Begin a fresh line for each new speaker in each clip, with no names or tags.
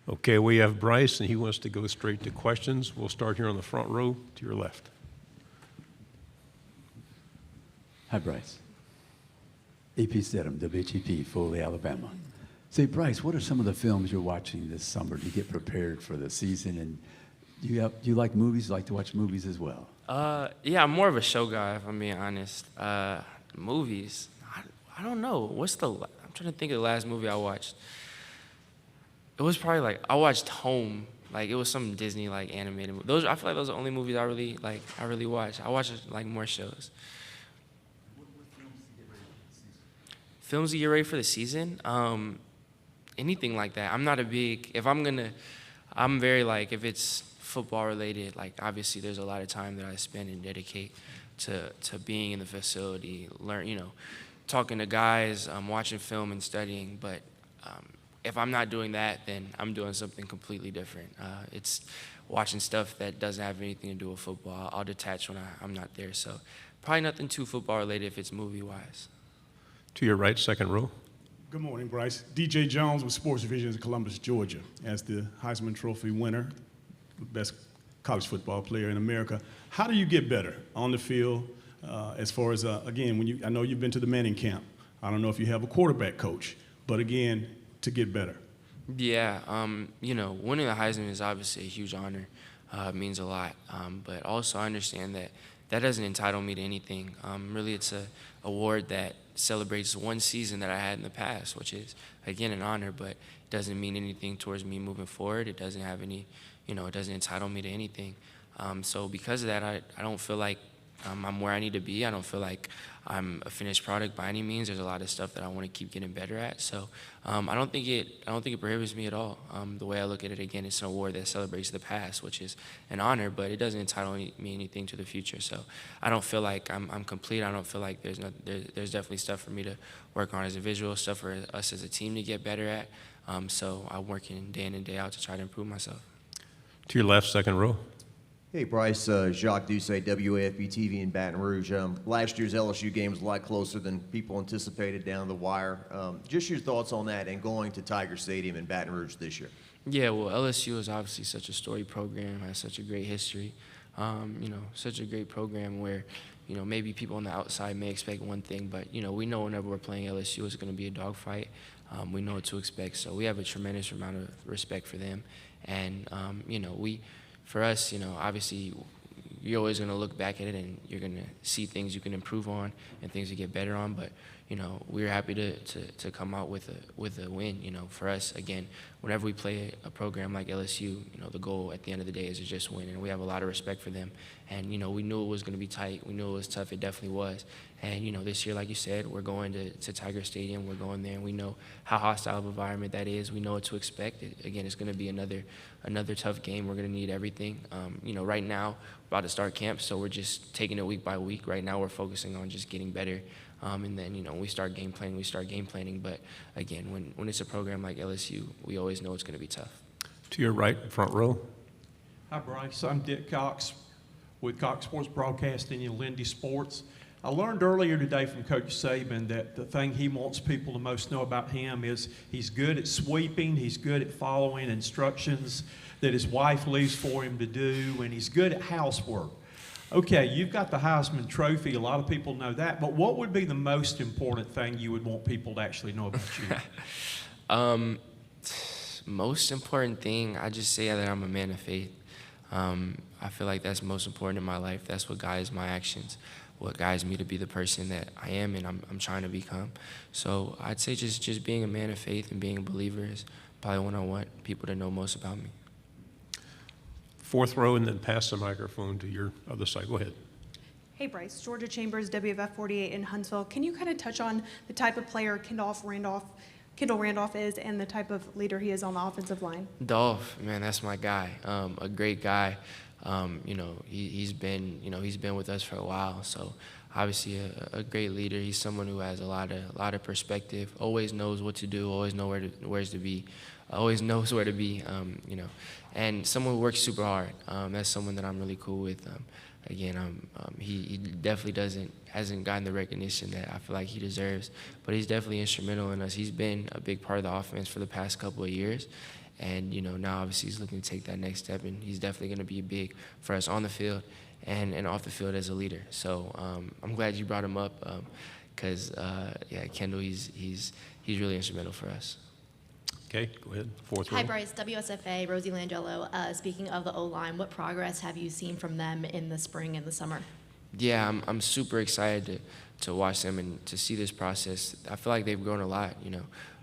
Okay, we have Bryce, and he wants to go straight to questions. We'll start here on the front row to your left.
Hi, Bryce. AP Stedham, WHEP, Foley, Alabama. Say, Bryce, what are some of the films you're watching this summer to get prepared for the season? And do you like movies? You like to watch movies as well?
Yeah, I'm more of a show guy, if I'm being honest. Movies, I don't know. I'm trying to think of the last movie I watched. It was probably I watched Home. It was some Disney animated movie. I feel like those are the only movies I really watch. I watch more shows.
What films to get ready for the season?
Films to get ready for the season? Anything like that. I'm not a big, I'm very if it's football related, obviously there's a lot of time that I spend and dedicate to being in the facility, talking to guys, watching film and studying, but if I'm not doing that, then I'm doing something completely different. It's watching stuff that doesn't have anything to do with football. I'll detach when I'm not there. So probably nothing too football related if it's movie-wise.
To your right, second row.
Good morning, Bryce. DJ Jones with Sports Division in Columbus, Georgia, as the Heisman Trophy winner, best college football player in America. How do you get better on the field as far as, again, I know you've been to the Manning camp. I don't know if you have a quarterback coach, but again, to get better?
Yeah, winning the Heisman is obviously a huge honor. It means a lot. But also I understand that doesn't entitle me to anything. Really, it's an award that celebrates one season that I had in the past, which is, again, an honor, but it doesn't mean anything towards me moving forward. It doesn't have any, it doesn't entitle me to anything. So because of that, I don't feel like I'm where I need to be. I don't feel like I'm a finished product by any means. There's a lot of stuff that I want to keep getting better at. So I don't think it prohibits me at all. The way I look at it, again, it's an award that celebrates the past, which is an honor, but it doesn't entitle me anything to the future. So I don't feel like I'm complete. I don't feel like there's definitely stuff for me to work on as a visual, stuff for us as a team to get better at. So I'm working day in and day out to try to improve myself.
To your left, second row.
Hey, Bryce, Jacques Doucet, WAFB-TV in Baton Rouge. Last year's LSU game was a lot closer than people anticipated down the wire. Just your thoughts on that and going to Tiger Stadium in Baton Rouge this year.
Yeah, well, LSU is obviously such a storied program, has such a great history, such a great program where, maybe people on the outside may expect one thing, but, we know whenever we're playing LSU, it's going to be a dogfight. We know what to expect, so we have a tremendous amount of respect for them. And, for us, obviously, you're always going to look back at it and you're going to see things you can improve on and things to get better on. But, we're happy to come out with a win. For us, again, whenever we play a program like LSU, the goal at the end of the day is to just win. And we have a lot of respect for them. And, we knew it was going to be tight. We knew it was tough. It definitely was. And, this year, like you said, we're going to Tiger Stadium. We're going there, and we know how hostile of an environment that is. We know what to expect. Again, it's going to be another tough game. We're going to need everything. Right now, we're about to start camp, so we're just taking it week by week. Right now, we're focusing on just getting better. And then, when we start game planning. But, again, when it's a program like LSU, we always know it's going to be tough.
To your right, front row.
Hi, Bryce. I'm Dick Cox with Cox Sports Broadcasting in Lindy Sports. I learned earlier today from Coach Saban that the thing he wants people to most know about him is he's good at sweeping, he's good at following instructions that his wife leaves for him to do, and he's good at housework. Okay, you've got the Heisman Trophy. A lot of people know that, but what would be the most important thing you would want people to actually know about you?
Most important thing, I just say that I'm a man of faith. I feel like that's most important in my life. That's what guides my actions, what guides me to be the person that I am and I'm trying to become. So I'd say just being a man of faith and being a believer is probably what I want people to know most about me.
Fourth row, and then pass the microphone to your other side. Go ahead.
Hey, Bryce. Georgia Chambers, WFF 48 in Huntsville. Can you kind of touch on the type of player Kendall Randolph is and the type of leader he is on the offensive line?
Dolph, man, that's my guy. A great guy. He's been with us for a while. So obviously a great leader. He's someone who has a lot of perspective. Always knows what to do. Always knows where to be. Always knows where to be. And someone who works super hard. That's someone that I'm really cool with. again, he definitely hasn't gotten the recognition that I feel like he deserves, but he's definitely instrumental in us. He's been a big part of the offense for the past couple of years, and now obviously he's looking to take that next step, and he's definitely going to be big for us on the field and off the field as a leader. So I'm glad you brought him up, because Kendall, he's really instrumental for us.
Okay, go ahead. Fourth row.
Hi, Bryce. WSFA, Rosie Langello. Speaking of the O-line, what progress have you seen from them in the spring and the summer?
Yeah, I'm super excited to watch them and to see this process. I feel like they've grown a lot.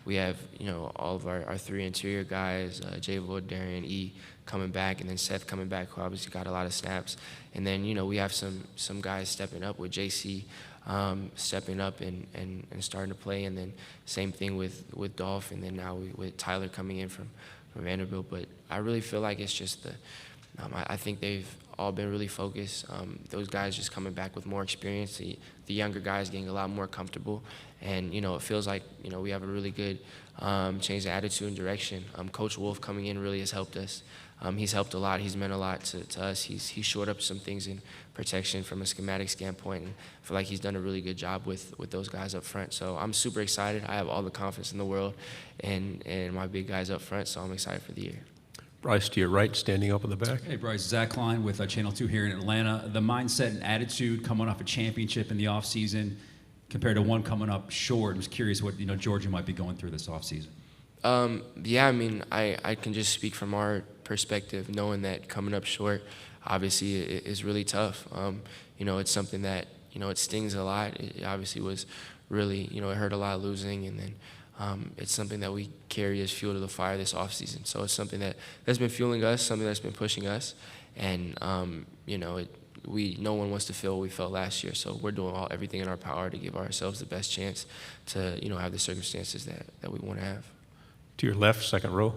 We have all of our three interior guys, Jay Wood, Darian E, coming back, and then Seth coming back, who obviously got a lot of snaps. And then we have some guys stepping up with JC. Stepping up and starting to play, and then same thing with Dolph, and then now with Tyler coming in from Vanderbilt. But I really feel like it's just I think they've all been really focused. Those guys just coming back with more experience. The younger guys getting a lot more comfortable, and it feels like we have a really good change of attitude and direction. Coach Wolf coming in really has helped us. He's helped a lot. He's meant a lot to us. He's shored up some things in protection from a schematic standpoint, and I feel like he's done a really good job with those guys up front. So I'm super excited. I have all the confidence in the world and my big guys up front, so I'm excited for the year.
Bryce, to your right, standing up in the back.
Hey, Bryce. Zach Klein with Channel 2 here in Atlanta. The mindset and attitude coming off a championship in the offseason compared to one coming up short. I was curious what Georgia might be going through this offseason.
Yeah, I mean, I can just speak from our perspective, knowing that coming up short, obviously, is really tough. It's something that, it stings a lot. It obviously was really, it hurt a lot losing, and then it's something that we carry as fuel to the fire this offseason. So it's something that's been fueling us, something that's been pushing us, and, no one wants to feel what we felt last year, so we're doing everything in our power to give ourselves the best chance to, have the circumstances that we want to have.
To your left, second row.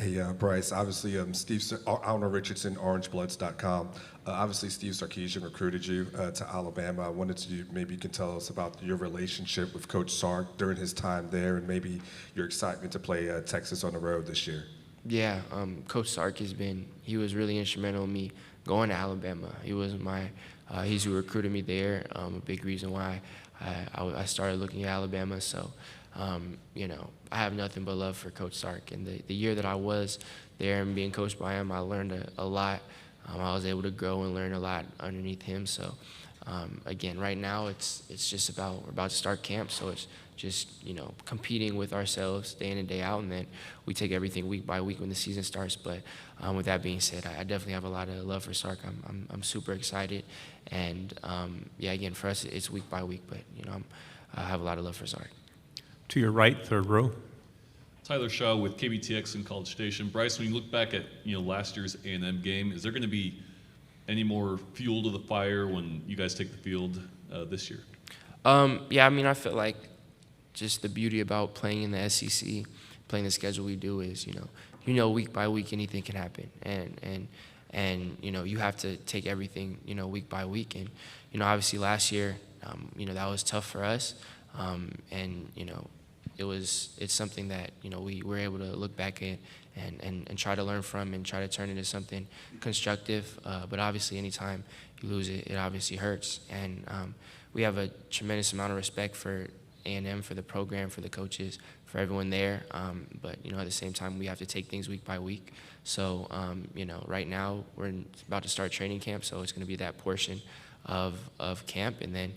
Hey, Bryce, obviously, Alner Richardson, orangebloods.com. Obviously, Steve Sarkisian recruited you to Alabama. I wanted to, maybe you can tell us about your relationship with Coach Sark during his time there, and maybe your excitement to play Texas on the road this year. Yeah,
Coach Sark he was really instrumental in me going to Alabama. He was he's who recruited me there, a big reason why I started looking at Alabama. So, I have nothing but love for Coach Sark. And the year that I was there and being coached by him, I learned a lot. I was able to grow and learn a lot underneath him. So, again, right now it's just we're about to start camp, so it's just, competing with ourselves day in and day out, and then we take everything week by week when the season starts. But with that being said, I definitely have a lot of love for Sark. I'm super excited, and again, for us it's week by week, but I have a lot of love for Sark.
To your right, third row.
Tyler Shaw with KBTX and College Station. Bryce, when you look back at last year's A&M game, is there going to be any more fuel to the fire when you guys take the field this year?
I feel like just the beauty about playing in the SEC, playing the schedule we do is, week by week anything can happen, and you have to take everything week by week, and obviously last year that was tough for us, and it's something that we were able to look back at and try to learn from and try to turn it into something constructive. But obviously, anytime you lose it, it obviously hurts. And we have a tremendous amount of respect for A&M, for the program, for the coaches, for everyone there. But at the same time, we have to take things week by week. So right now we're about to start training camp, so it's going to be that portion of camp, and then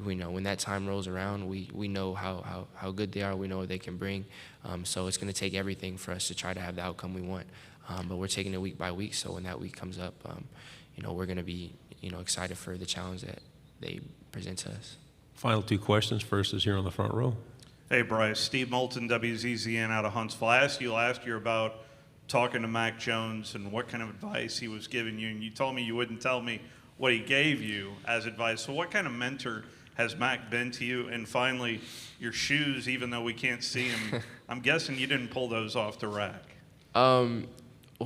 we know when that time rolls around, we know how good they are. We know what they can bring. So it's going to take everything for us to try to have the outcome we want. But we're taking it week by week. So when that week comes up, we're going to be excited for the challenge that they present to us.
Final two questions. First is here on the front row.
Hey, Bryce. Steve Moulton, WZZN out of Huntsville. I asked you last year about talking to Mac Jones and what kind of advice he was giving you, and you told me you wouldn't tell me what he gave you as advice. So what kind of mentor has Mac been to you? And finally, your shoes, even though we can't see them, I'm guessing you didn't pull those off the rack.
Well,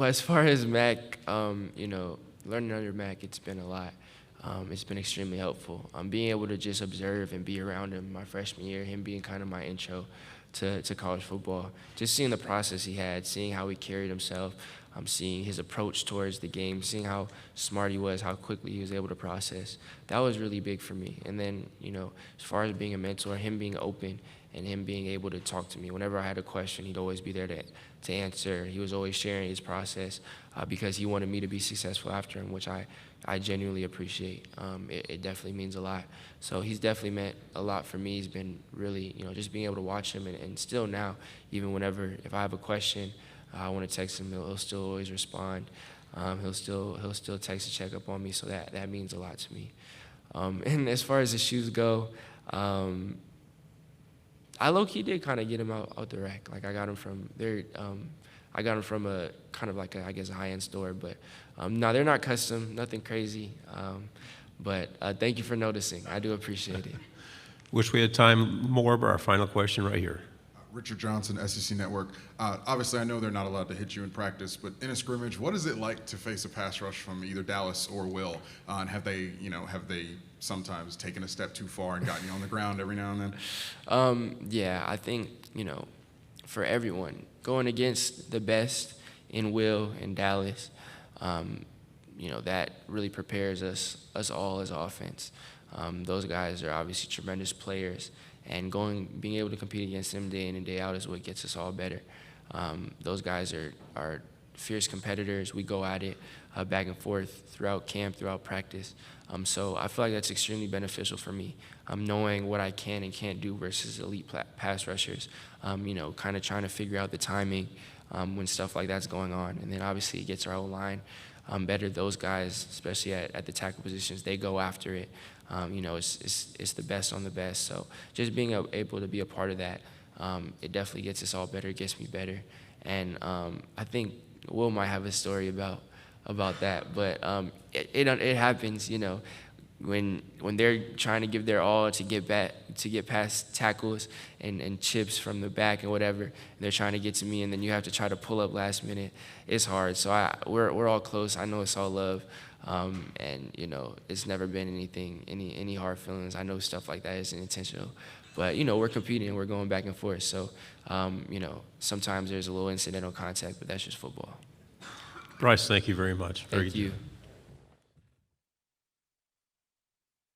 as far as Mac, learning under Mac, it's been a lot. It's been extremely helpful. Being able to just observe and be around him my freshman year, him being kind of my intro to college football, just seeing the process he had, seeing how he carried himself, seeing his approach towards the game, seeing how smart he was, how quickly he was able to process. That was really big for me. And then, as far as being a mentor, him being open and him being able to talk to me. Whenever I had a question, he'd always be there to answer. He was always sharing his process because he wanted me to be successful after him, which I genuinely appreciate. It definitely means a lot. So he's definitely meant a lot for me. He's been really, just being able to watch him and still now, even if I have a question, I want to text him, he'll still always respond. He'll still text to check up on me, so that means a lot to me. And as far as the shoes go, I low-key did kind of get him out the rack. Like I got him from a kind of like a high-end store, but no, they're not custom, nothing crazy. But thank you for noticing. I do appreciate it.
Wish we had time more, but our final question right here.
Richard Johnson, SEC Network. Obviously, I know they're not allowed to hit you in practice, but in a scrimmage, what is it like to face a pass rush from either Dallas or Will? And have they sometimes taken a step too far and gotten you on the ground every now and then?
Yeah, I think, for everyone, going against the best in Will and Dallas, that really prepares us all as offense. Those guys are obviously tremendous players, and being able to compete against them day in and day out is what gets us all better. Those guys are fierce competitors. We go at it back and forth throughout camp, throughout practice. So I feel like that's extremely beneficial for me, knowing what I can and can't do versus elite pass rushers, kind of trying to figure out the timing when stuff like that's going on. And then obviously it gets our O-line better. Those guys, especially at the tackle positions, they go after it. It's the best on the best. So just being able to be a part of that, it definitely gets us all better. It gets me better. And I think Will might have a story about that, but it happens, when they're trying to give their all to get past tackles and chips from the back and whatever, and they're trying to get to me, and then you have to try to pull up last minute. It's hard. So we're all close. I know it's all love, and it's never been any hard feelings. I know stuff like that isn't intentional, but we're competing. We're going back and forth. So sometimes there's a little incidental contact, but that's just football.
Bryce, thank you very much.
Thank you.